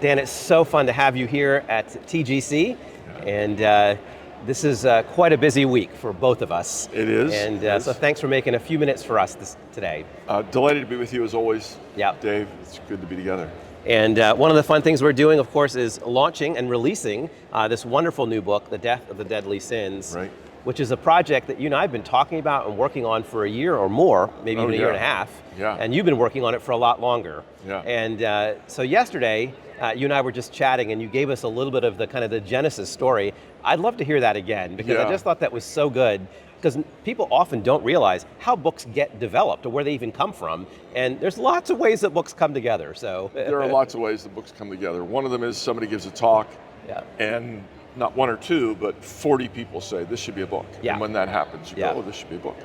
Dan, it's so fun to have you here at TGC, and this is quite a busy week for both of us. It is. And so thanks for making a few minutes for us today. Delighted to be with you as always, Yep. Dave. It's good to be together. And one of the fun things we're doing, of course, is launching and releasing this wonderful new book, The Death of the Deadly Sins, Right. which is a project that you and I have been talking about and working on for a year or more, maybe even a year and a half. Yeah. And you've been working on it for a lot longer. Yeah. And so yesterday, you and I were just chatting, and you gave us a little bit of the kind of the genesis story. I'd love to hear that again, because I just thought that was so good. Because people often don't realize how books get developed or where they even come from. And there's lots of ways that books come together. So There are lots of ways that books come together. One of them is somebody gives a talk, Yeah. and not one or two, but 40 people say this should be a book. Yeah. And when that happens, you Yeah. go, oh, this should be a book.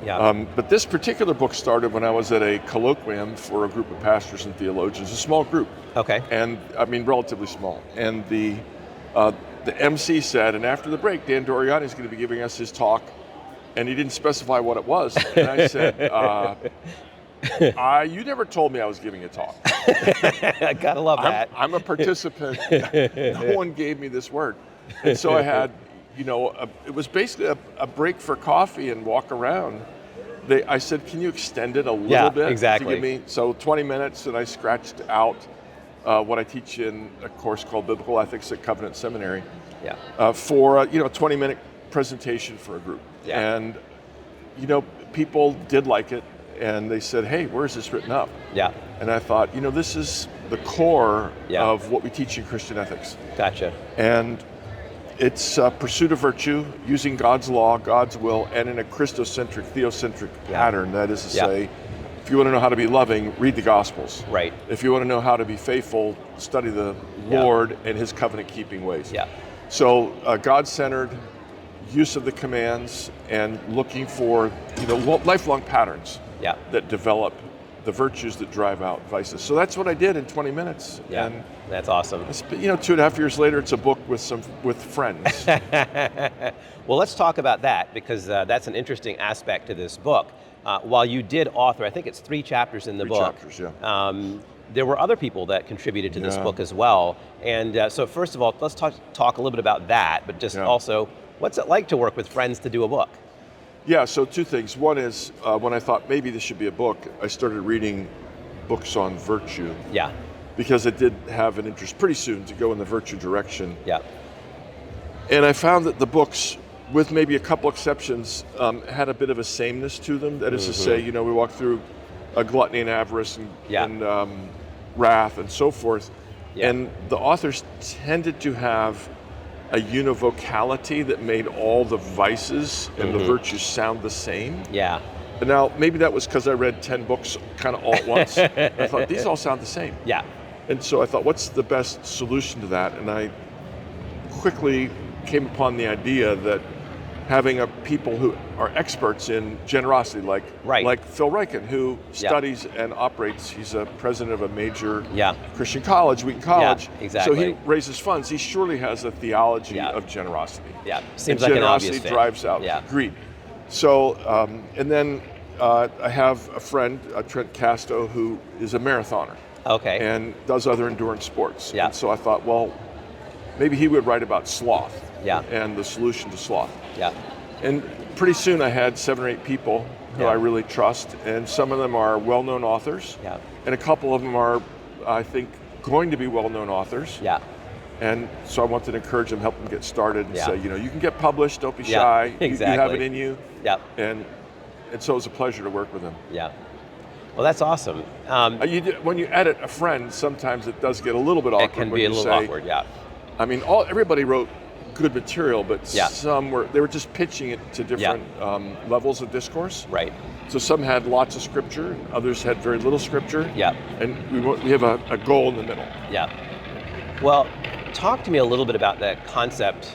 Yeah. But this particular book started when I was at a colloquium for a group of pastors and theologians, a small group. Okay. And I mean, relatively small. And the MC said, and after the break, Dan Doriani is going to be giving us his talk, and he didn't specify what it was. And I said, you never told me I was giving a talk. I gotta love that. I'm a participant. No one gave me this word. And so I had, it was basically a break for coffee and walk around. I said, can you extend it a little bit? Exactly. To give me, so 20 minutes, and I scratched out what I teach in a course called Biblical Ethics at Covenant Seminary. Yeah. For a 20-minute presentation for a group. Yeah. And people did like it, and they said, hey, where's this written up? Yeah. And I thought, this is the core Yeah. of what we teach in Christian ethics. Gotcha. And it's pursuit of virtue, using God's law, God's will, and in a Christocentric, theocentric pattern. That is to say, if you want to know how to be loving, read the Gospels. Right. If you want to know how to be faithful, study the Lord and His covenant-keeping ways. Yeah. So God-centered use of the commands and looking for lifelong patterns that develop the virtues that drive out vices. So that's what I did in 20 minutes. Yeah. And that's awesome. 2.5 years later, it's a book with friends. Well, let's talk about that, because that's an interesting aspect to this book. While you did author, I think it's 3 chapters in the book. 3 chapters, yeah. There were other people that contributed to this book as well. And so first of all, let's talk a little bit about that, but just also, what's it like to work with friends to do a book? Yeah, so 2 things. One is when I thought maybe this should be a book, I started reading books on virtue. Yeah. Because I did have an interest pretty soon to go in the virtue direction. Yeah. And I found that the books, with maybe a couple exceptions, had a bit of a sameness to them. That is to say, we walked through gluttony and avarice and wrath and so forth. Yeah. And the authors tended to have a univocality that made all the vices and the virtues sound the same. Yeah. And now, maybe that was because I read 10 books kind of all at once. I thought, these all sound the same. Yeah. And so I thought, what's the best solution to that? And I quickly came upon the idea that having people who are experts in generosity, like Phil Ryken, who studies and operates, he's a president of a major Christian college, Wheaton College. Yeah, exactly. So he raises funds. He surely has a theology of generosity. Yeah, seems and like an obvious generosity fit. drives out greed. So, and then I have a friend, Trent Casto, who is a marathoner. Okay. And does other endurance sports. Yeah. And so I thought, well, maybe he would write about sloth. Yeah. And the solution to sloth. Yeah. And pretty soon I had 7 or 8 people who I really trust, and some of them are well-known authors. Yeah. And a couple of them are, I think, going to be well-known authors. Yeah. And so I wanted to encourage them, help them get started, and say, you can get published, don't be shy. Exactly. You have it in you. Yeah. And so it was a pleasure to work with them. Yeah. Well, that's awesome. When you edit a friend, sometimes it does get a little bit awkward. It can be a little awkward, yeah. I mean, everybody wrote good material, but some were just pitching it to different levels of discourse. Right. So some had lots of scripture, and others had very little scripture. Yeah. And we have a goal in the middle. Yeah. Well, talk to me a little bit about that concept,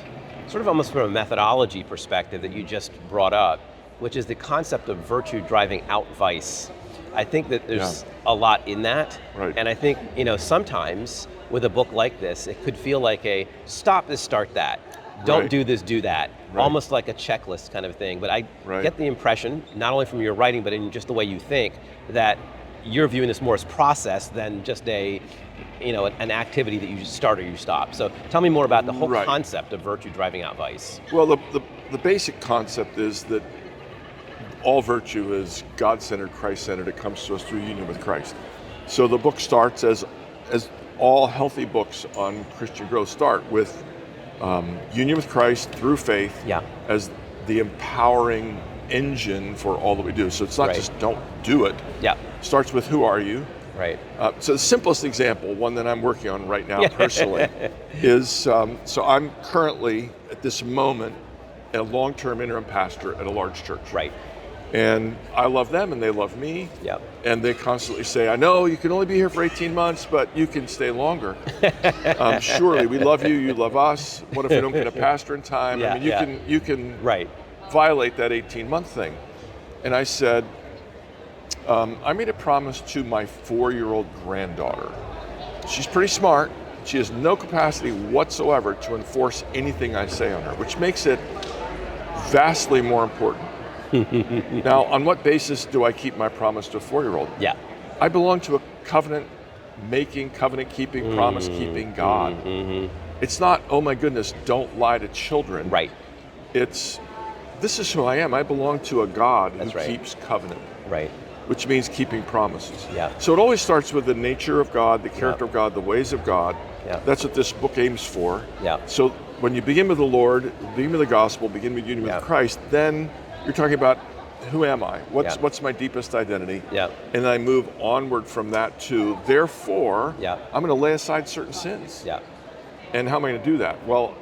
sort of almost from a methodology perspective that you just brought up, which is the concept of virtue driving out vice. I think that there's a lot in that. Right. And I think, sometimes with a book like this, it could feel like a stop this, start that. Don't do this, do that. Right. Almost like a checklist kind of thing. But I get the impression, not only from your writing, but in just the way you think, that you're viewing this more as process than just an activity that you start or you stop. So tell me more about the whole concept of virtue driving out vice. Well, the basic concept is that all virtue is God-centered, Christ-centered. It comes to us through union with Christ. So the book starts as all healthy books on Christian growth start with union with Christ through faith as the empowering engine for all that we do. So it's not just don't do it. Yeah. It starts with who are you? Right. So the simplest example, one that I'm working on right now personally, is so I'm currently at this moment a long-term interim pastor at a large church. Right. And I love them and they love me. Yep. And they constantly say, I know you can only be here for 18 months, but you can stay longer. Surely, we love you, you love us. What if we don't get a pastor in time? I mean, you can violate that 18-month thing. And I said, I made a promise to my 4-year-old granddaughter. She's pretty smart. She has no capacity whatsoever to enforce anything I say on her, which makes it vastly more important. Now, on what basis do I keep my promise to a 4-year-old? Yeah. I belong to a covenant-making, covenant-keeping, promise-keeping God. It's not, oh my goodness, don't lie to children. Right. It's, this is who I am. I belong to a God who keeps covenant. Right. Which means keeping promises. Yeah. So it always starts with the nature of God, the character of God, the ways of God. Yeah. That's what this book aims for. Yeah. So when you begin with the Lord, begin with the gospel, begin with union with Christ, then you're talking about who am I? What's my deepest identity? Yeah. And then I move onward from that to, therefore, I'm going to lay aside certain sins. Yeah. And how am I going to do that? Well,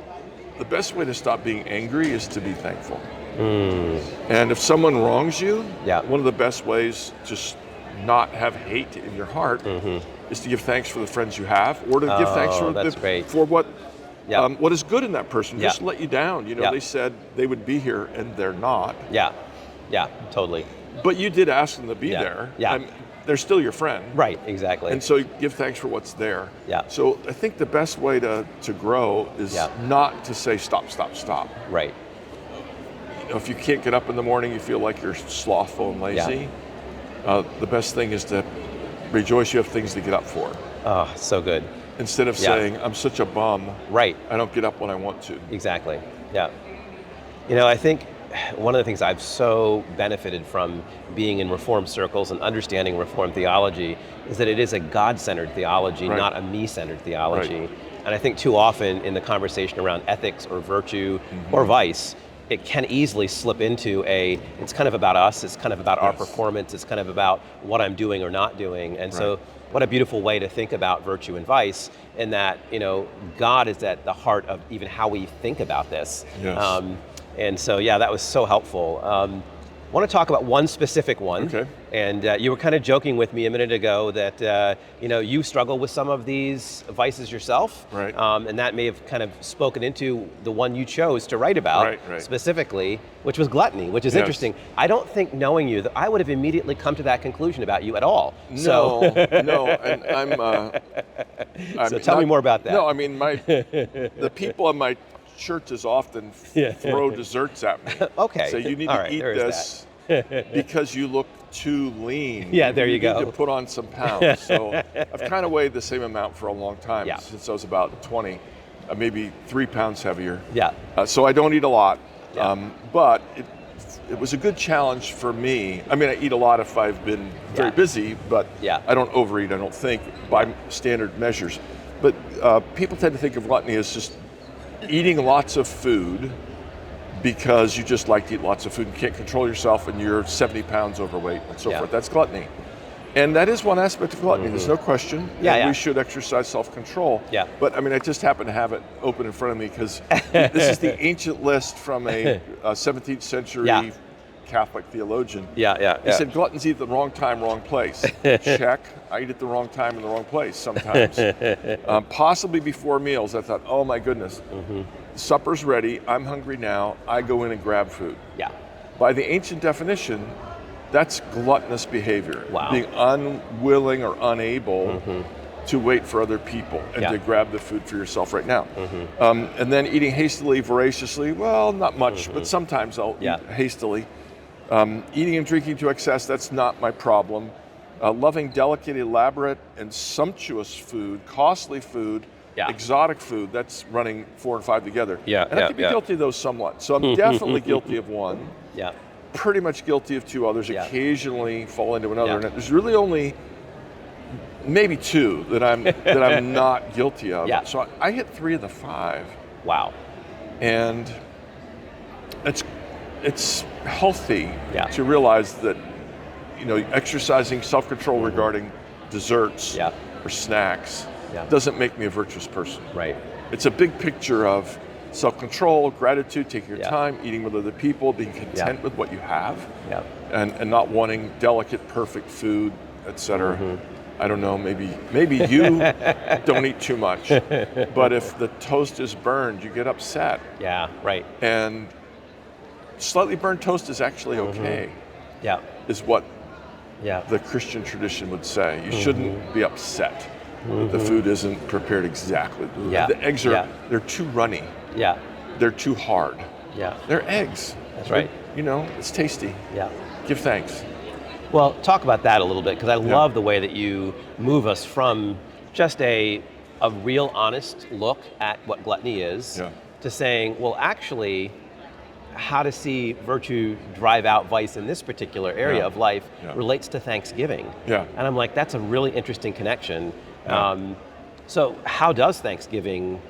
the best way to stop being angry is to be thankful. And if someone wrongs you, one of the best ways to not have hate in your heart is to give thanks for the friends you have, or to give thanks for what is good in that person. Just let you down. You know, they said they would be here and they're not. Yeah, yeah, totally. But you did ask them to be there. Yeah. They're still your friend. Right, exactly. And so you give thanks for what's there. Yeah. So I think the best way to grow is not to say stop, stop, stop. Right. You know, if you can't get up in the morning, you feel like you're slothful and lazy. The best thing is to rejoice you have things to get up for. Oh, so good. Instead of saying, I'm such a bum, I don't get up when I want to. Exactly, yeah. You know, I think one of the things I've so benefited from being in Reformed circles and understanding Reformed theology is that it is a God-centered theology, not a me-centered theology. Right. And I think too often in the conversation around ethics or virtue or vice, it can easily slip into it's kind of about us, it's kind of about our performance, it's kind of about what I'm doing or not doing. And so what a beautiful way to think about virtue and vice, in that, you know, God is at the heart of even how we think about this. Yes. And so, that was so helpful. I want to talk about one specific one. Okay. And you were kind of joking with me a minute ago that you struggle with some of these vices yourself. Right. And that may have kind of spoken into the one you chose to write about specifically, which was gluttony, which is interesting. I don't think, knowing you, that I would have immediately come to that conclusion about you at all. No, and I'm so tell me more about that. No, I mean, the people in my churches often throw desserts at me. Okay. So you need to eat this because you look too lean. Yeah, there you go. You need to put on some pounds. So I've kind of weighed the same amount for a long time, since I was about 20, maybe 3 pounds heavier. Yeah. So I don't eat a lot, but it was a good challenge for me. I mean, I eat a lot if I've been very busy, but I don't overeat, I don't think, by standard measures. But people tend to think of gluttony as just eating lots of food because you just like to eat lots of food and can't control yourself and you're 70 pounds overweight and so forth. That's gluttony. And that is one aspect of gluttony, there's no question. We should exercise self-control. Yeah. But I mean, I just happen to have it open in front of me because this is the ancient list from a 17th century Catholic theologian. He said, gluttons eat at the wrong time, wrong place. Check. I eat at the wrong time in the wrong place sometimes. Possibly before meals, I thought, oh my goodness, supper's ready, I'm hungry now, I go in and grab food. Yeah. By the ancient definition, that's gluttonous behavior. Wow. Being unwilling or unable to wait for other people and to grab the food for yourself right now. And then eating hastily, voraciously, well, not much, but sometimes I'll eat hastily. Eating and drinking to excess, that's not my problem. Loving delicate, elaborate, and sumptuous food, costly food, exotic food, that's running 4 and 5 together. And I can be guilty of those somewhat. So I'm definitely guilty of one. Pretty much guilty of 2 others, occasionally fall into another. And there's really only maybe 2 that I'm not guilty of. So I hit 3 of the 5. Wow. And it's healthy to realize that, exercising self-control regarding desserts or snacks doesn't make me a virtuous person. Right. It's a big picture of self-control, gratitude, taking your time, eating with other people, being content with what you have, and not wanting delicate, perfect food, etc. I don't know, maybe you don't eat too much, but if the toast is burned, you get upset. Yeah, right. And slightly burned toast is actually okay. Is what the Christian tradition would say. You shouldn't be upset that the food isn't prepared exactly. The eggs they're too runny. They're too hard. They're eggs. That's right. It's tasty. Give thanks. Well, talk about that a little bit, because I love the way that you move us from just a real honest look at what gluttony is to saying, well, actually, how to see virtue drive out vice in this particular area of life relates to Thanksgiving. And I'm like, that's a really interesting connection. So how does Thanksgiving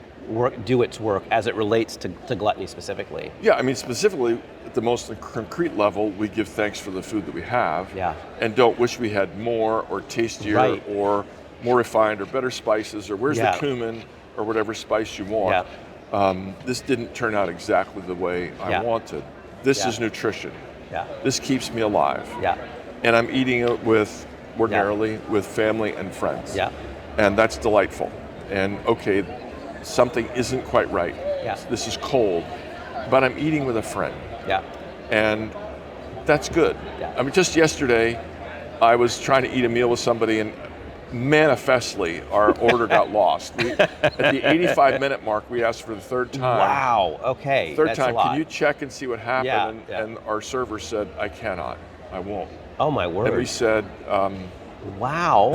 do its work as it relates to gluttony specifically? Specifically, at the most concrete level, we give thanks for the food that we have and don't wish we had more or tastier or more refined or better spices or where's the cumin or whatever spice you want. This didn't turn out exactly the way I wanted. This is nutrition. This keeps me alive. And I'm eating it ordinarily with family and friends. And that's delightful. And okay, something isn't quite right. This is cold, but I'm eating with a friend. And that's good. Just yesterday, I was trying to eat a meal with somebody and manifestly our order got lost. At the 85-minute mark, we asked for the 3rd time. Wow, okay. Third that's time, a lot. can you check and see what happened? And our server said, I cannot, I won't. Oh my word. And we said, wow.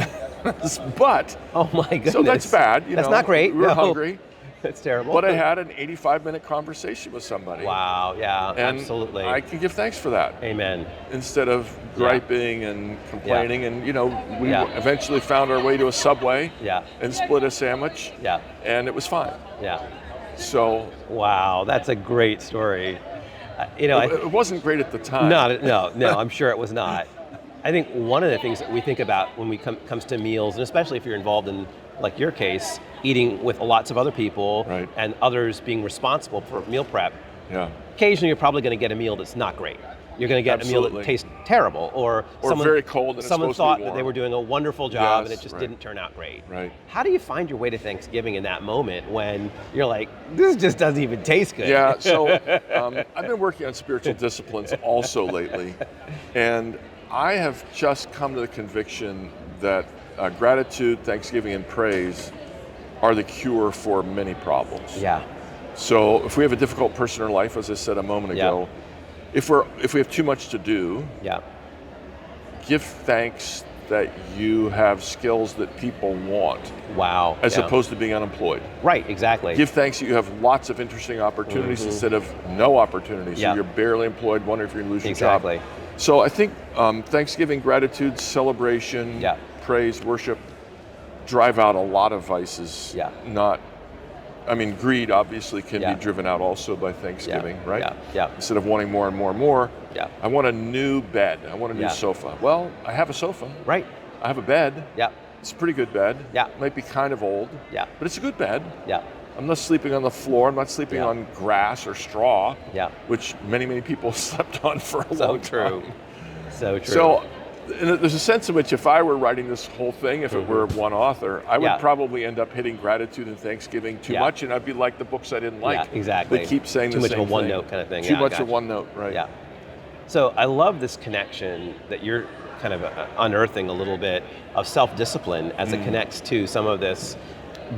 But, oh my goodness. So that's bad. That's not great. We were hungry. That's terrible. But I had an 85-minute conversation with somebody. Wow, yeah, and absolutely. I can give thanks for that. Amen. Instead of griping and complaining. And, we eventually found our way to a Subway and split a sandwich. And it was fine. So. Wow, that's a great story. It wasn't great at the time. No, I'm sure it was not. I think one of the things that we think about when we comes to meals, and especially if you're involved in, like your case, eating with lots of other people and others being responsible for meal prep, occasionally you're probably going to get a meal that's not great. You're going to get a meal that tastes terrible, or someone, very cold and someone it's thought to be warm. that they were doing a wonderful job and it just didn't turn out great. How do you find your way to Thanksgiving in that moment when you're like, this just doesn't even taste good? So I've been working on spiritual disciplines also lately, and I have just come to the conviction that gratitude, thanksgiving, and praise are the cure for many problems. So if we have a difficult person in our life, as I said a moment ago, if we have too much to do, give thanks that you have skills that people want. Wow. As opposed to being unemployed. Right, exactly. Give thanks that you have lots of interesting opportunities instead of no opportunities. So you're barely employed, wondering if you're going to lose your job. So I think Thanksgiving, gratitude, celebration, praise, worship drive out a lot of vices. Greed obviously can be driven out also by Thanksgiving, right? Instead of wanting more and more and more, I want a new bed. I want a new sofa. Well, I have a sofa. Right. I have a bed. It's a pretty good bed. Might be kind of old. But it's a good bed. I'm not sleeping on the floor. I'm not sleeping on grass or straw, which many people slept on for a long time. So true. So there's a sense in which if I were writing this whole thing, if it were one author, I would probably end up hitting gratitude and Thanksgiving too much, and I'd be like the books I didn't like. Exactly. They keep saying too the same thing. Too much of a one note kind of thing. Too much of one note, right. So I love this connection that you're kind of unearthing a little bit of self-discipline as it connects to some of this.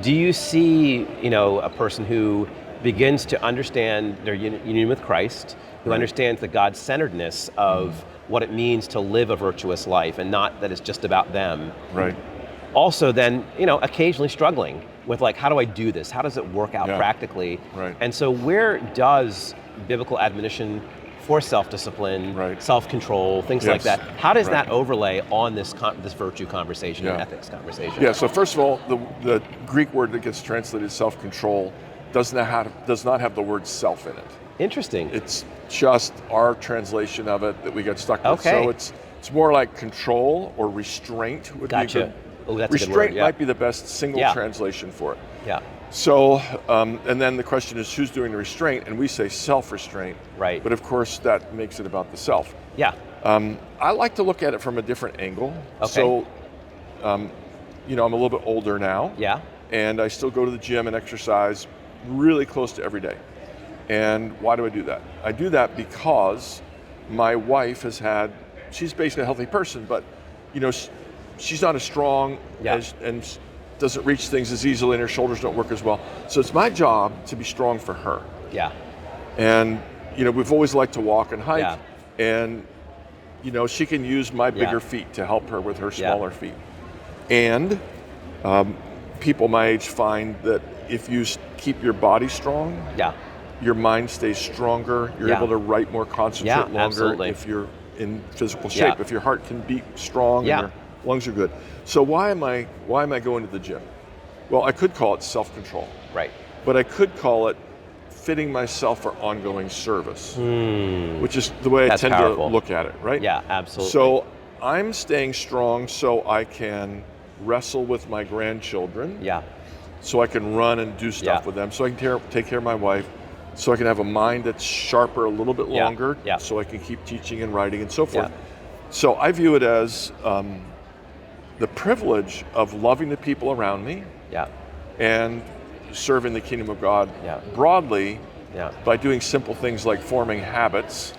Do you see, a person who begins to understand their union with Christ, who understands the God-centeredness of what it means to live a virtuous life and not that it's just about them. Right. Also then, occasionally struggling with like, how do I do this? How does it work out practically? Right. And so where does biblical admonition for self-discipline, self-control, things like that, how does that overlay on this virtue conversation and ethics conversation? Yeah, so first of all, the Greek word that gets translated self-control does not have the word self in it. Interesting. It's just our translation of it that we get stuck with. Okay. So it's more like control or restraint would be a good. Oh, that's restraint a good word, might be the best single translation for it. Yeah. So, and then the question is who's doing the restraint, and we say self-restraint. Right. But of course that makes it about the self. Yeah. I like to look at it from a different angle. Okay. So, I'm a little bit older now. Yeah. And I still go to the gym and exercise really close to every day. And why do I do that? I do that because my wife she's basically a healthy person, but she's not as strong and doesn't reach things as easily, and her shoulders don't work as well. So it's my job to be strong for her. Yeah. And we've always liked to walk and hike, and she can use my bigger feet to help her with her smaller feet. And people my age find that if you keep your body strong, your mind stays stronger. You're able to write more, concentrate longer. Absolutely. If you're in physical shape, if your heart can beat strong and your lungs are good. So why am I going to the gym? Well, I could call it self-control. Right. But I could call it fitting myself for ongoing service, which is the way I tend to look at it, right? Yeah, absolutely. So I'm staying strong so I can wrestle with my grandchildren. Yeah. So I can run and do stuff with them. So I can take care of my wife. So I can have a mind that's sharper a little bit longer. Yeah. So I can keep teaching and writing and so forth. Yeah. So I view it as the privilege of loving the people around me. Yeah. And serving the kingdom of God broadly by doing simple things like forming habits,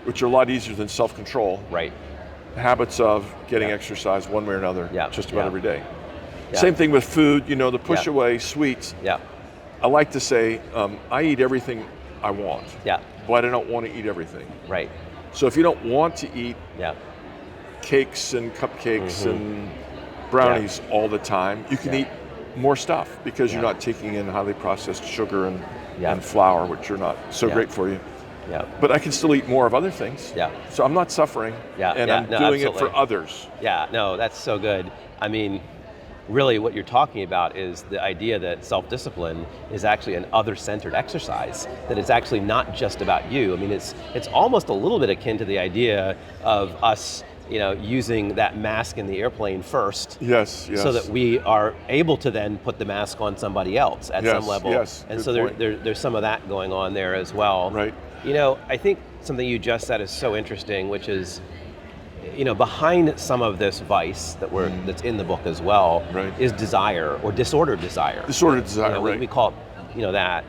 which are a lot easier than self-control. Right. Habits of getting exercise one way or another, just about every day. Yeah. Same thing with food, the push away sweets. Yeah. I like to say, I eat everything I want, but I don't want to eat everything. Right. So if you don't want to eat cakes and cupcakes and brownies all the time, you can eat more stuff because you're not taking in highly processed sugar and flour, which are not so great for you. Yeah. But I can still eat more of other things. Yeah. So I'm not suffering. Yeah. And I'm doing it for others. Yeah. No, that's so good. I mean, really what you're talking about is the idea that self-discipline is actually an other-centered exercise, that it's actually not just about you. I mean, it's almost a little bit akin to the idea of us using that mask in the airplane first, so that we are able to then put the mask on somebody else at some level. Yes, and so there's some of that going on there as well. Right. I think something you just said is so interesting, which is, behind some of this vice that's in the book as well, is desire or disordered desire. Disordered desire, right. We call it, that.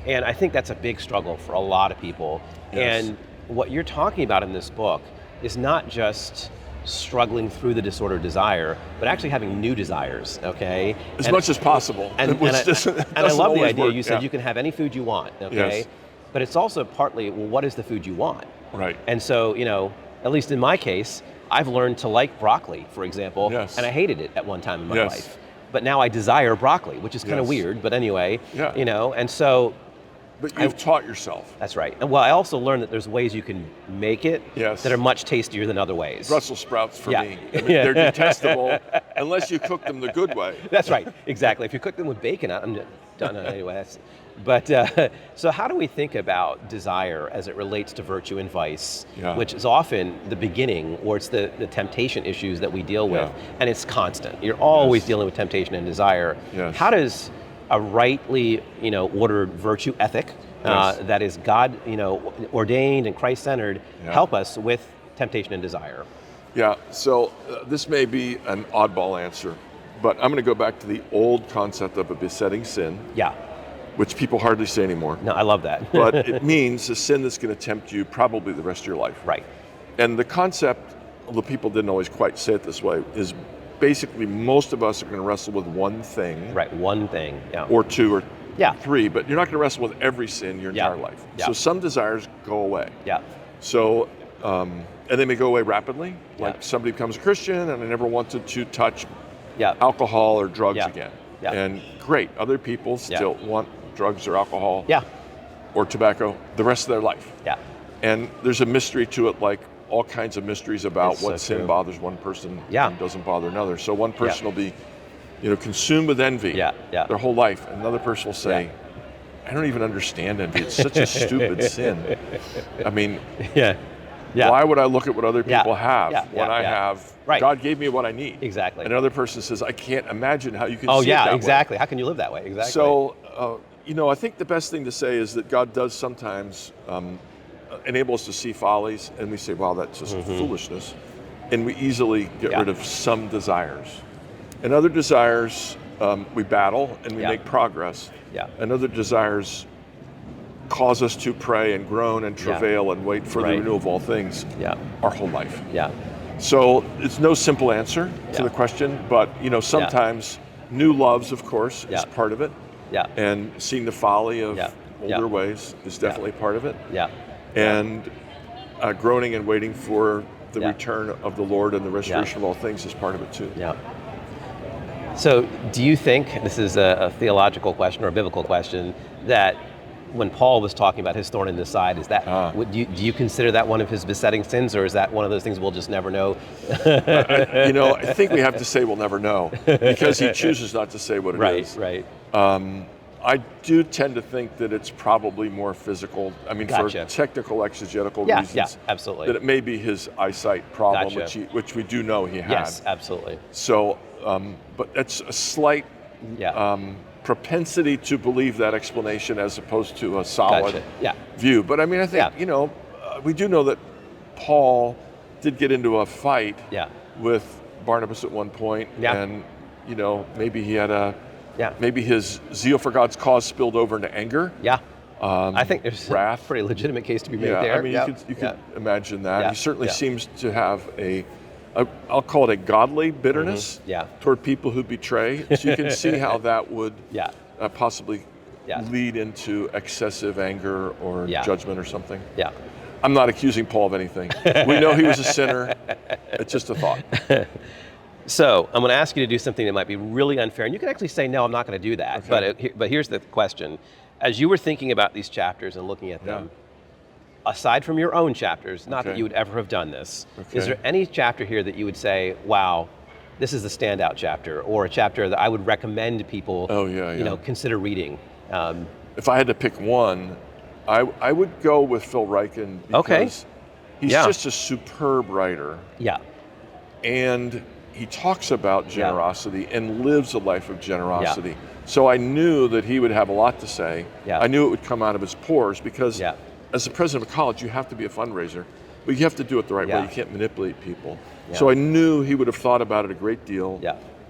And I think that's a big struggle for a lot of people. Yes. And what you're talking about in this book is not just struggling through the disordered desire, but actually having new desires, okay? As much as possible. And I love the idea. You said you can have any food you want, okay? Yes. But it's also partly, well, what is the food you want? Right. And so, at least in my case, I've learned to like broccoli, for example, and I hated it at one time in my life. But now I desire broccoli, which is kind of weird, but anyway, and so... But you've taught yourself. That's right. And well, I also learned that there's ways you can make it that are much tastier than other ways. Brussels sprouts for me. I mean, they're detestable unless you cook them the good way. That's right. Exactly. If you cook them with bacon, I'm done anyway. But so how do we think about desire as it relates to virtue and vice, which is often the beginning, or it's the temptation issues that we deal with, and it's constant. You're always dealing with temptation and desire. Yes. How does a rightly, ordered virtue ethic that is God, ordained and Christ-centered, help us with temptation and desire? Yeah. So this may be an oddball answer, but I'm going to go back to the old concept of a besetting sin. Yeah. Which people hardly say anymore. No, I love that. But it means a sin that's going to tempt you probably the rest of your life. Right. And the concept, although people didn't always quite say it this way, is basically most of us are going to wrestle with one thing. Right, one thing, or two or three, but you're not going to wrestle with every sin your entire life. So some desires go away. Yeah. So and they may go away rapidly. Like somebody becomes a Christian and they never wanted to touch alcohol or drugs again. Yeah. And great, other people still want drugs or alcohol or tobacco the rest of their life. Yeah. And there's a mystery to it, like all kinds of mysteries about what sin bothers one person and doesn't bother another. So one person will be, consumed with envy their whole life. And another person will say, I don't even understand envy. It's such a stupid sin. I mean, why would I look at what other people have when I have, God gave me what I need. Exactly. And another person says, I can't imagine how you can see it that exactly. way. How can you live that way? Exactly. So, I think the best thing to say is that God does sometimes enable us to see follies, and we say, wow, that's just foolishness. And we easily get rid of some desires. And other desires, we battle and we make progress. Yeah. And other desires cause us to pray and groan and travail and wait for the renewal of all things our whole life. Yeah. So it's no simple answer to the question, but sometimes new loves, of course, is part of it. Yeah. And seeing the folly of older ways is definitely part of it. Yeah. And groaning and waiting for the return of the Lord and the restoration of all things is part of it too. Yeah. So do you think, this is a theological question or a biblical question, that when Paul was talking about his thorn in the side, is that do you consider that one of his besetting sins, or is that one of those things we'll just never know? I think we have to say we'll never know, because he chooses not to say what it is. Right. I do tend to think that it's probably more physical. I mean, for technical exegetical reasons, absolutely. That it may be his eyesight problem, which we do know he had. Yes, absolutely. So, but it's a slight propensity to believe that explanation as opposed to a solid view. But I mean, I think, we do know that Paul did get into a fight with Barnabas at one point, and, maybe he had maybe his zeal for God's cause spilled over into anger. Yeah. I think there's a pretty legitimate case to be made there. I mean, you could imagine that. He certainly seems to have I'll call it a godly bitterness toward people who betray. So you can see how that would possibly lead into excessive anger or judgment or something. Yeah. I'm not accusing Paul of anything. We know he was a sinner. It's just a thought. So I'm going to ask you to do something that might be really unfair, and you can actually say, no, I'm not going to do that. Okay. But here's the question. As you were thinking about these chapters and looking at them, aside from your own chapters, not that you would ever have done this, is there any chapter here that you would say, wow, this is the standout chapter, or a chapter that I would recommend people consider reading? If I had to pick one, I would go with Phil Ryken, because he's just a superb writer. Yeah. And he talks about generosity and lives a life of generosity. So I knew that he would have a lot to say. I knew it would come out of his pores, because as the president of a college, you have to be a fundraiser, but you have to do it the right way. You can't manipulate people. So I knew he would have thought about it a great deal.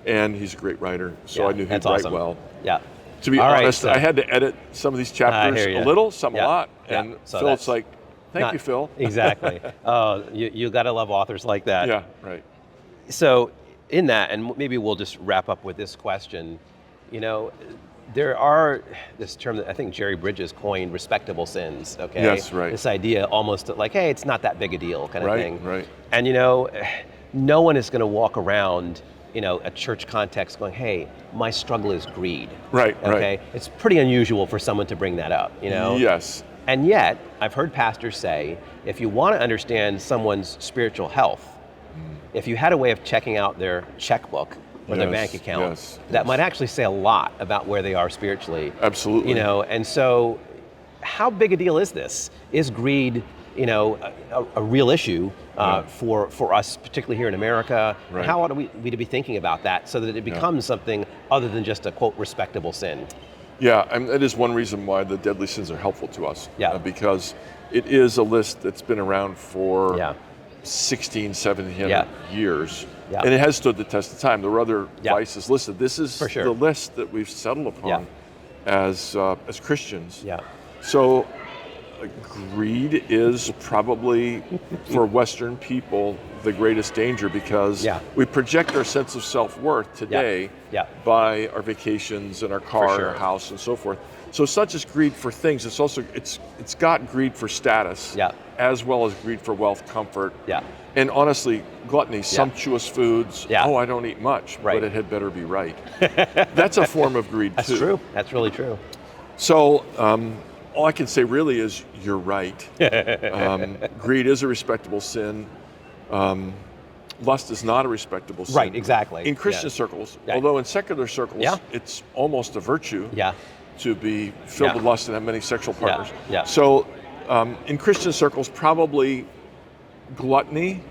And he's a great writer, so I knew he'd write well. Yeah. To be honest, I had to edit some of these chapters a little, some a lot. And so Phil, it's like, thank you, Phil. Exactly. Oh, you got to love authors like that. Yeah, right. So in that, and maybe we'll just wrap up with this question, there are this term that I think Jerry Bridges coined, respectable sins, okay? Yes, right. This idea almost like, hey, it's not that big a deal kind of thing. Right. And no one is going to walk around, a church context going, hey, my struggle is greed. Right, okay? It's pretty unusual for someone to bring that up, Yes. And yet, I've heard pastors say, if you want to understand someone's spiritual health, if you had a way of checking out their checkbook or their bank account, that might actually say a lot about where they are spiritually. Absolutely. And so how big a deal is this? Is greed, a real issue for us, particularly here in America? Right. How ought we to be thinking about that so that it becomes something other than just a, quote, respectable sin? Yeah, and that is one reason why the deadly sins are helpful to us. Because it is a list that's been around for 1700 years. Yeah. And it has stood the test of time. There were other vices listed. This is the list that we've settled upon as Christians. Yeah. So greed is probably, for Western people, the greatest danger, because we project our sense of self-worth today by our vacations and our car and our house and so forth. So it's not just greed for things, it's also, it's got greed for status, as well as greed for wealth, comfort. And honestly, gluttony, sumptuous foods, oh, I don't eat much, but it had better be right. That's a form of greed too. That's true, that's really true. So, all I can say really is you're right. Greed is a respectable sin. Lust is not a respectable sin. Right, exactly. In Christian circles, although in secular circles, it's almost a virtue to be filled with lust and have many sexual partners. So, in Christian circles, probably gluttony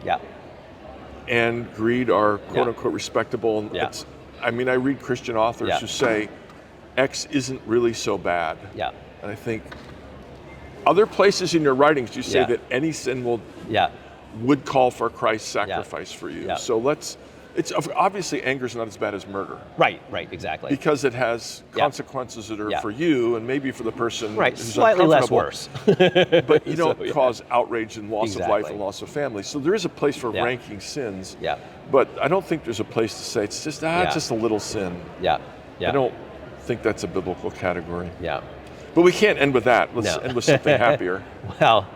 and greed are quote unquote respectable. And it's, I mean, I read Christian authors who say X isn't really so bad. And I think other places in your writings you say that any sin would call for Christ's sacrifice for you. So it's obviously anger's not as bad as murder. Right, exactly. Because it has consequences that are for you and maybe for the person who's slightly less worse. But you don't cause outrage and loss of life and loss of family. So there is a place for ranking sins. But I don't think there's a place to say it's just it's just a little sin. I don't think that's a biblical category. But we can't end with that. Let's end with something happier. Well,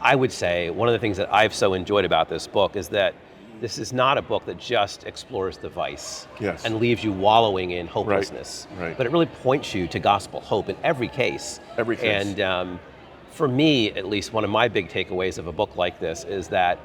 I would say one of the things that I've so enjoyed about this book is that this is not a book that just explores the vice and leaves you wallowing in hopelessness. But it really points you to gospel hope in every case. And for me, at least, one of my big takeaways of a book like this is that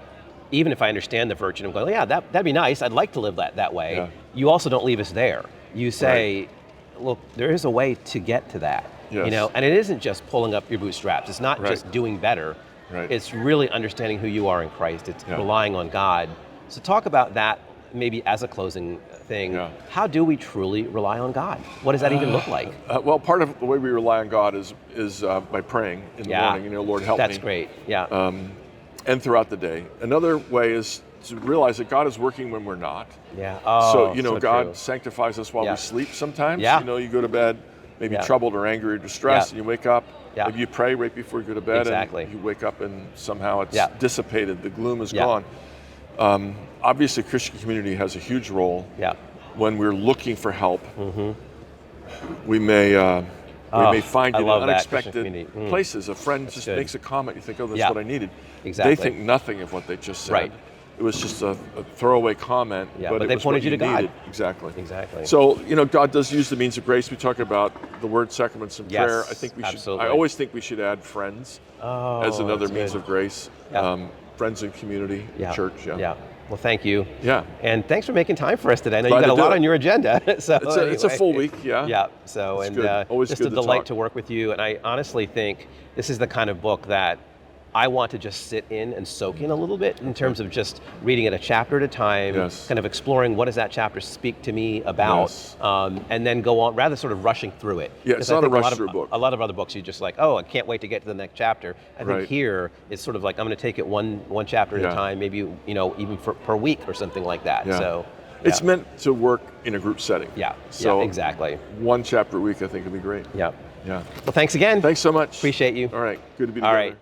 even if I understand the virtue, I'm going, that'd be nice, I'd like to live that way. You also don't leave us there. You say, look, there is a way to get to that. You know, and it isn't just pulling up your bootstraps. It's not just doing better. It's really understanding who you are in Christ. It's relying on God. So talk about that maybe as a closing thing. How do we truly rely on God? What does that even look like? Well, part of the way we rely on God is by praying in the morning. You know, Lord, help me. That's great. And throughout the day. Another way is to realize that God is working when we're not. Oh, so, you know, God true. sanctifies us while we sleep sometimes. You know, you go to bed maybe troubled or angry or distressed, and you wake up. Maybe you pray right before you go to bed, and you wake up and somehow it's dissipated, the gloom is gone. Obviously, Christian community has a huge role. When we're looking for help, we may find it in unexpected places. A friend just makes a comment, you think, oh, that's what I needed. They think nothing of what they just said. It was just a throwaway comment, but they pointed you to God. Needed. Exactly. So, you know, God does use the means of grace. We talk about the word, sacraments, and prayer. I think we should. I always think we should add friends as another means of grace. Friends and community, church. Well, thank you. And thanks for making time for us today. I know you got a lot on your agenda. So it's a full week. So it's always just a delight to work with you. And I honestly think this is the kind of book that I want to just sit in and soak in a little bit in terms of just reading it a chapter at a time, kind of exploring what does that chapter speak to me about, and then go on, rather sort of rushing through it. It's not a rush through book. A lot of other books you just like, oh, I can't wait to get to the next chapter. I think here it's sort of like I'm going to take it one chapter at a time, maybe even per week or something like that. So it's meant to work in a group setting. So exactly. One chapter a week I think would be great. Well, thanks again. Thanks so much. Appreciate you. All right, good to be together. All right.